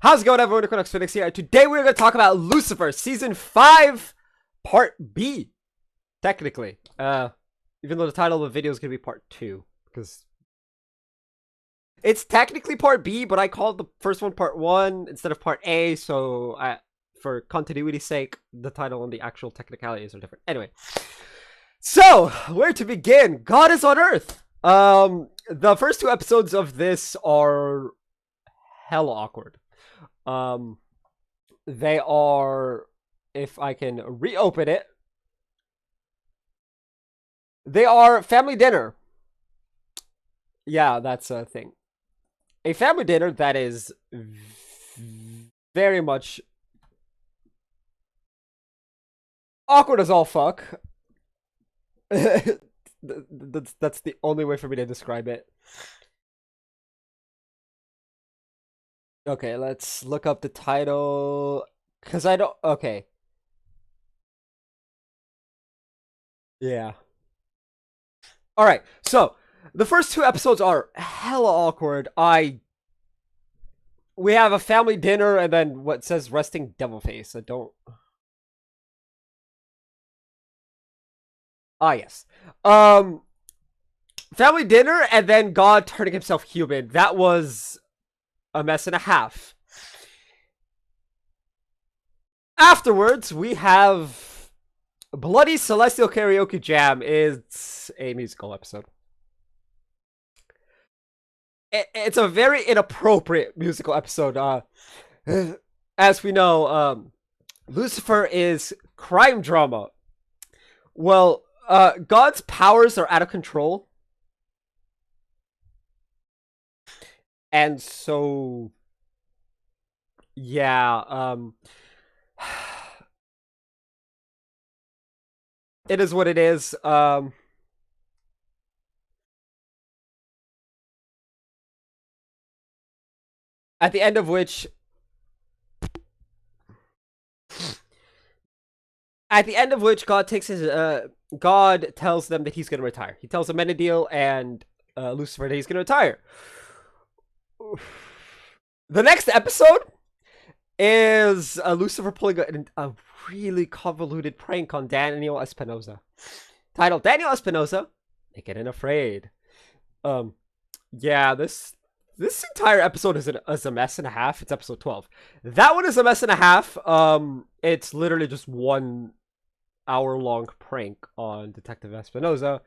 How's it going, everyone? Equinox Phoenix here. Today we're going to talk about Lucifer, Season 5, Part B. Technically. Even though the title of the video is going to be Part 2. Because it's technically Part B, but I called the first one Part 1 instead of Part A, so for continuity's sake, the title and the actual technicalities are different. Anyway. So, where to begin? God is on Earth. The first two episodes of this are hella awkward. They are, if I can reopen it, they are family dinner. Yeah, that's a thing. A family dinner that is very much awkward as all fuck. That's the only way for me to describe it. Okay, let's look up the title. Because I don't... Okay. Yeah. Alright, so, the first two episodes are hella awkward. We have a family dinner and then what says resting devil face. I don't... Ah, yes. Family dinner and then God turning himself human. That was a mess and a half. Afterwards, we have Bloody Celestial Karaoke Jam. Is a musical episode. It's a very inappropriate musical episode. As we know, Lucifer is crime drama. Well, God's powers are out of control. And so, yeah, it is what it is. At the end of which, God takes his, God tells them that he's gonna retire. He tells Amenadiel and Lucifer that he's gonna retire. The next episode is Lucifer pulling a really convoluted prank on Daniel Espinosa. Titled Daniel Espinosa, Naked and Afraid. Yeah, this entire episode is a mess and a half. It's episode 12. That one is a mess and a half. It's literally just 1 hour long prank on Detective Espinosa.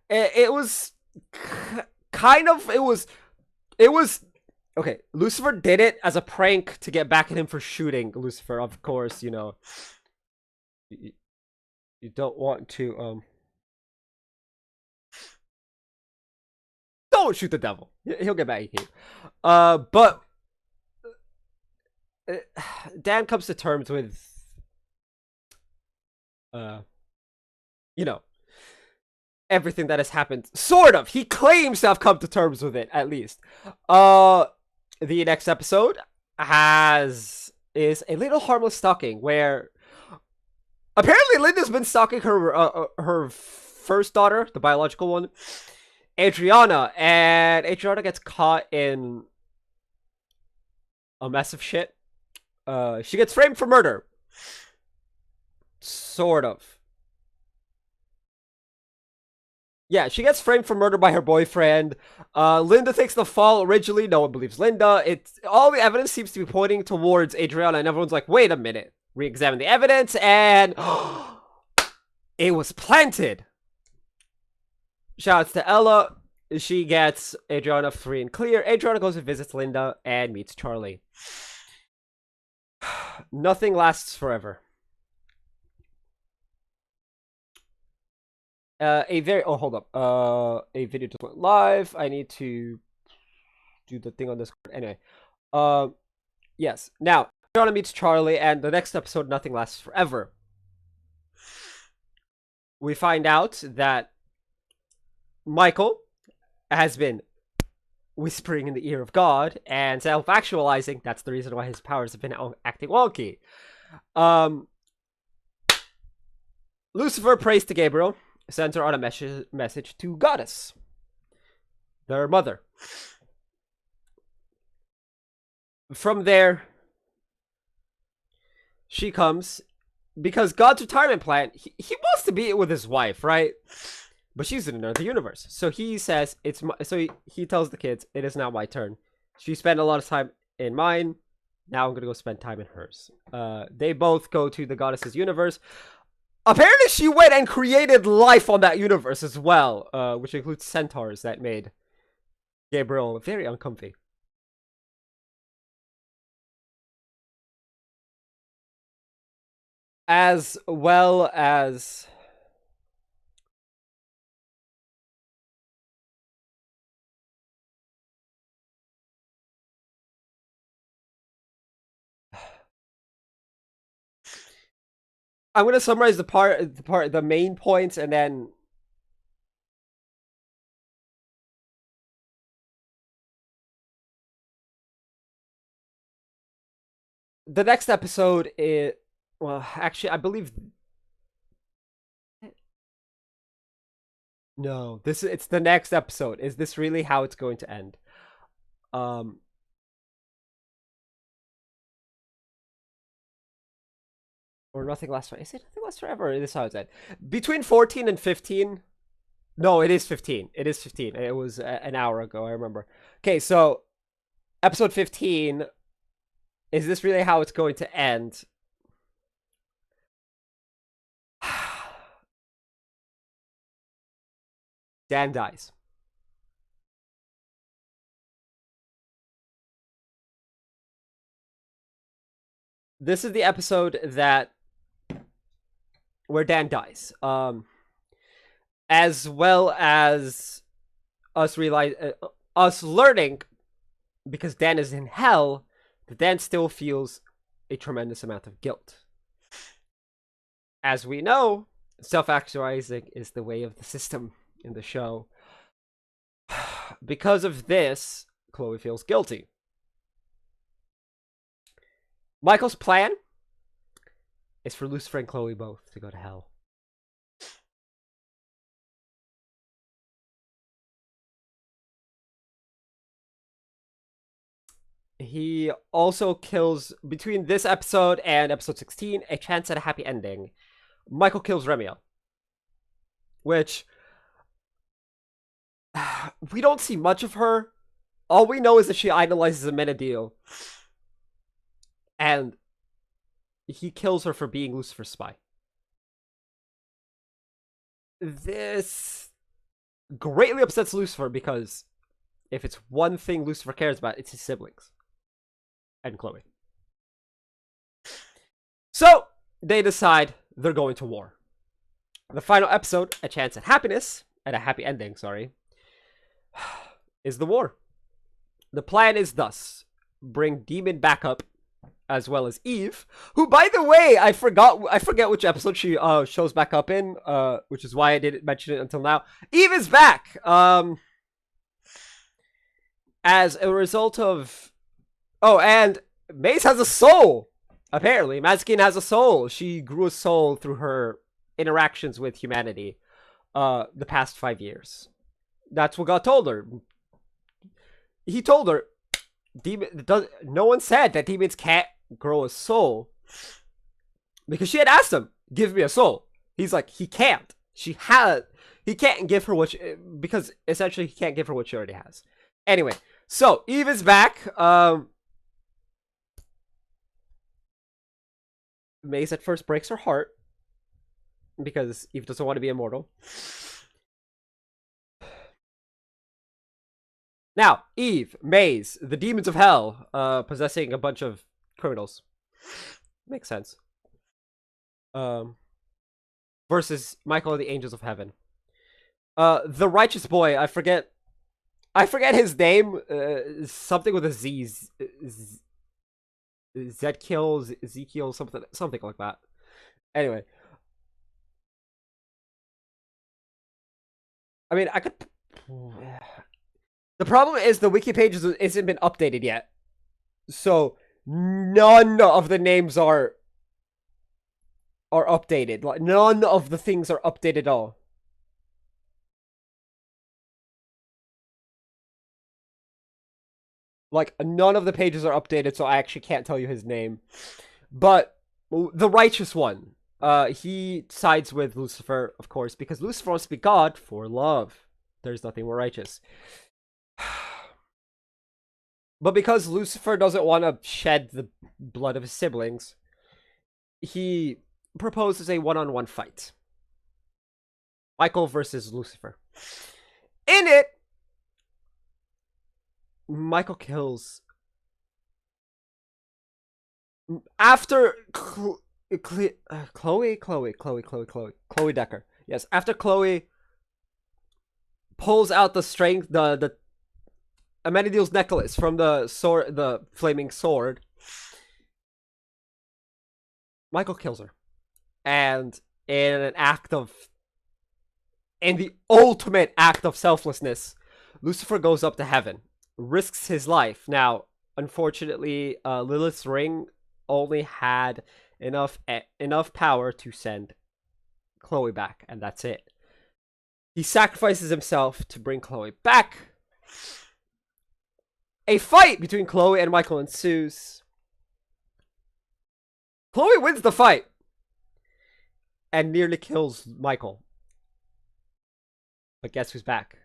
It was kind of, it was okay, Lucifer did it as a prank to get back at him for shooting Lucifer. Of course, you know, you don't want to, don't shoot the devil. He'll get back at you. But Dan comes to terms with, you know, everything that has happened. Sort of. He claims to have come to terms with it, at least. The next episode is a little harmless stalking where apparently Linda's been stalking her first daughter, the biological one, Adriana, and Adriana gets caught in a mess of shit. She gets framed for murder. Sort of. Yeah, she gets framed for murder by her boyfriend. Linda takes the fall originally. No one believes Linda. All the evidence seems to be pointing towards Adriana, and everyone's like, wait a minute. Re-examine the evidence, and it was planted. Shoutouts to Ella. She gets Adriana free and clear. Adriana goes and visits Linda and meets Charlie. Nothing lasts forever. Hold up. A video just went live. I need to do the thing on Discord. Anyway. Yes. Now, Adriana meets Charlie, and the next episode, nothing lasts forever. We find out that Michael has been whispering in the ear of God and self-actualizing. That's the reason why his powers have been acting wonky. Lucifer prays to Gabriel, sends her on a message to Goddess, their mother. From there, she comes because God's retirement plan. He wants to be with his wife, right? But she's in another universe. So he says it's my, so he tells the kids it is now my turn. She spent a lot of time in mine. Now I'm gonna go spend time in hers. They both go to the goddess's universe. Apparently, she went and created life on that universe as well, which includes centaurs that made Gabriel very uncomfy. As well as I'm gonna summarize the main points, and then the next episode is, well, actually, I believe no. It's the next episode. Is this really how it's going to end? Um, or nothing lasts forever. Is it nothing lasts forever? This is how it's end. Between 14 and 15. No, it is 15. It is 15. It was an hour ago. I remember. Okay, so episode 15. Is this really how it's going to end? Dan dies. This is the episode that where Dan dies. As well as us learning, because Dan is in hell, that Dan still feels a tremendous amount of guilt. As we know, self-actualizing is the way of the system in the show. Because of this, Chloe feels guilty. Michael's plan is for Lucifer and Chloe both to go to hell. He also kills, between this episode and episode 16, a chance at a happy ending. Michael kills Remiel. Which, we don't see much of her. All we know is that she idolizes Amenadiel. And he kills her for being Lucifer's spy. This greatly upsets Lucifer, because if it's one thing Lucifer cares about, it's his siblings. And Chloe. So, they decide they're going to war. The final episode, a chance at happiness, and a happy ending, sorry, is the war. The plan is thus: bring Demon back up, as well as Eve, who, by the way, I forget which episode she shows back up in, which is why I didn't mention it until now. Eve is back, as a result of, oh, and Maze has a soul. Apparently, Mazkin has a soul. She grew a soul through her interactions with humanity, the past 5 years. That's what God told her. He told her, no one said that demons can't grow a soul, because she had asked him, give me a soul. He's like, he can't. He can't give her what because essentially he can't give her what she already has. Anyway, so Eve is back. Maze at first breaks her heart, because Eve doesn't want to be immortal. Now, Eve, Maze, the demons of hell, possessing a bunch of criminals. Makes sense. Versus Michael and the angels of heaven. The righteous boy, I forget his name. Something with a Z. Zedkiel, Ezekiel, something like that. Anyway. I mean, I could... The problem is the wiki page isn't been updated yet. So, none of the names are updated. Like, none of the things are updated at all. Like, none of the pages are updated, so I actually can't tell you his name. But the righteous one. He sides with Lucifer, of course, because Lucifer wants to be God for love. There's nothing more righteous. But because Lucifer doesn't want to shed the blood of his siblings, he proposes a one-on-one fight. Michael versus Lucifer. In it, Michael kills after Chloe Decker. Yes, after Chloe pulls out the strength, the Amenadiel's necklace from the sword, the flaming sword, Michael kills her, and in the ultimate act of selflessness, Lucifer goes up to heaven, risks his life. Now, unfortunately, Lilith's ring only had enough power to send Chloe back, and that's it. He sacrifices himself to bring Chloe back. A fight between Chloe and Michael ensues. Chloe wins the fight and nearly kills Michael. But guess who's back?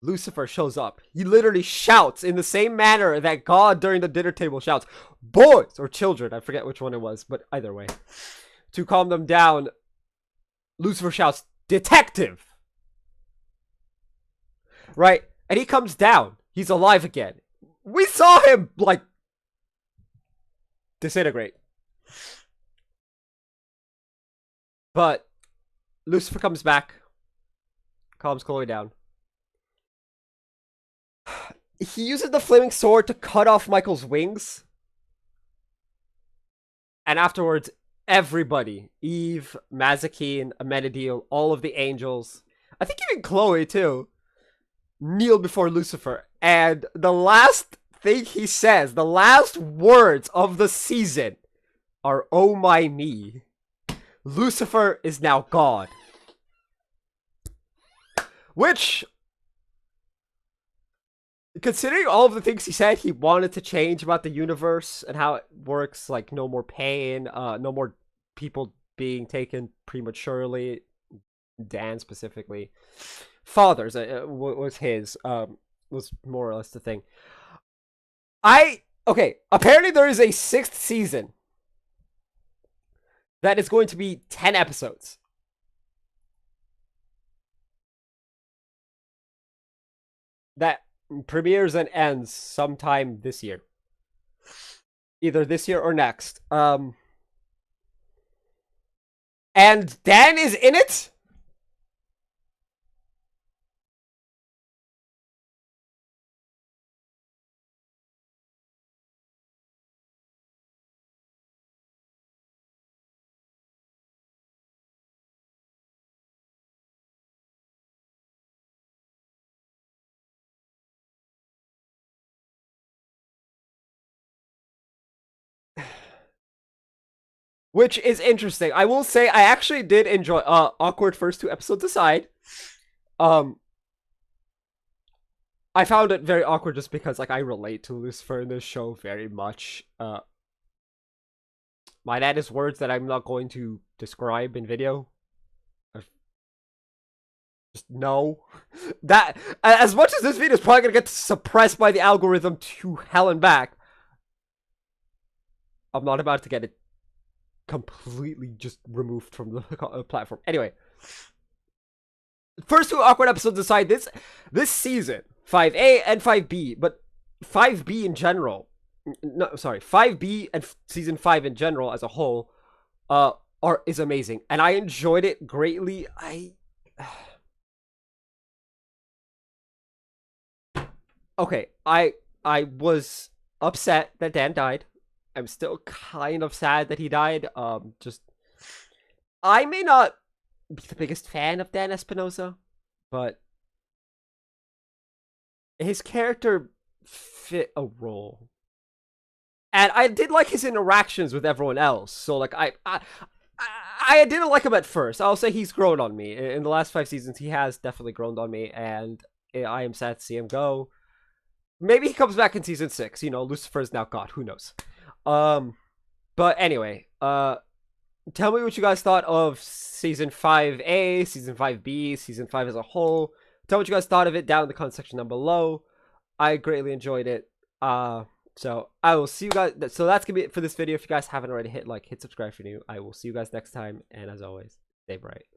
Lucifer shows up. He literally shouts in the same manner that God during the dinner table shouts, "Boys!" or children, I forget which one it was, but either way. To calm them down, Lucifer shouts, "Detective!" Right? And he comes down. He's alive again. We saw him, like, disintegrate. But Lucifer comes back, calms Chloe down. He uses the flaming sword to cut off Michael's wings. And afterwards, everybody, Eve, Mazikeen, Amenadiel, all of the angels, I think even Chloe too, kneel before Lucifer. And the last thing he says, the last words of the season are, "Oh my me. Lucifer is now God." Which, considering all of the things he said he wanted to change about the universe and how it works, like no more pain, no more people being taken prematurely, Dan specifically, fathers was his, was more or less the thing. Okay, apparently there is a 6th season that is going to be 10 episodes. That premieres and ends sometime this year. Either this year or next. And Dan is in it? Which is interesting. I will say I actually did enjoy awkward first 2 episodes aside. I found it very awkward just because like I relate to Lucifer in this show very much. My dad is words that I'm not going to describe in video. Just no. That as much as this video is probably gonna get suppressed by the algorithm to hell and back, I'm not about to get it completely just removed from the platform. Anyway, first 2 awkward episodes aside, this season, 5A and 5B, but 5B in general, no, sorry, 5B and season 5 in general as a whole, is amazing, and I enjoyed it greatly. Okay, I was upset that Dan died. I'm still kind of sad that he died. I may not be the biggest fan of Dan Espinosa, but his character fit a role. And I did like his interactions with everyone else. So, like, I didn't like him at first. I'll say he's grown on me. In the last 5 seasons, he has definitely grown on me, and I am sad to see him go. Maybe he comes back in season 6. You know, Lucifer is now God. Who knows? But anyway, tell me what you guys thought of season 5A, season 5B, season 5 as a whole. Tell me what you guys thought of it down in the comment section down below. I greatly enjoyed it. So I will see you guys. So that's gonna be it for this video. If you guys haven't already, hit like, hit subscribe if you're new. I will see you guys next time. And as always, stay bright.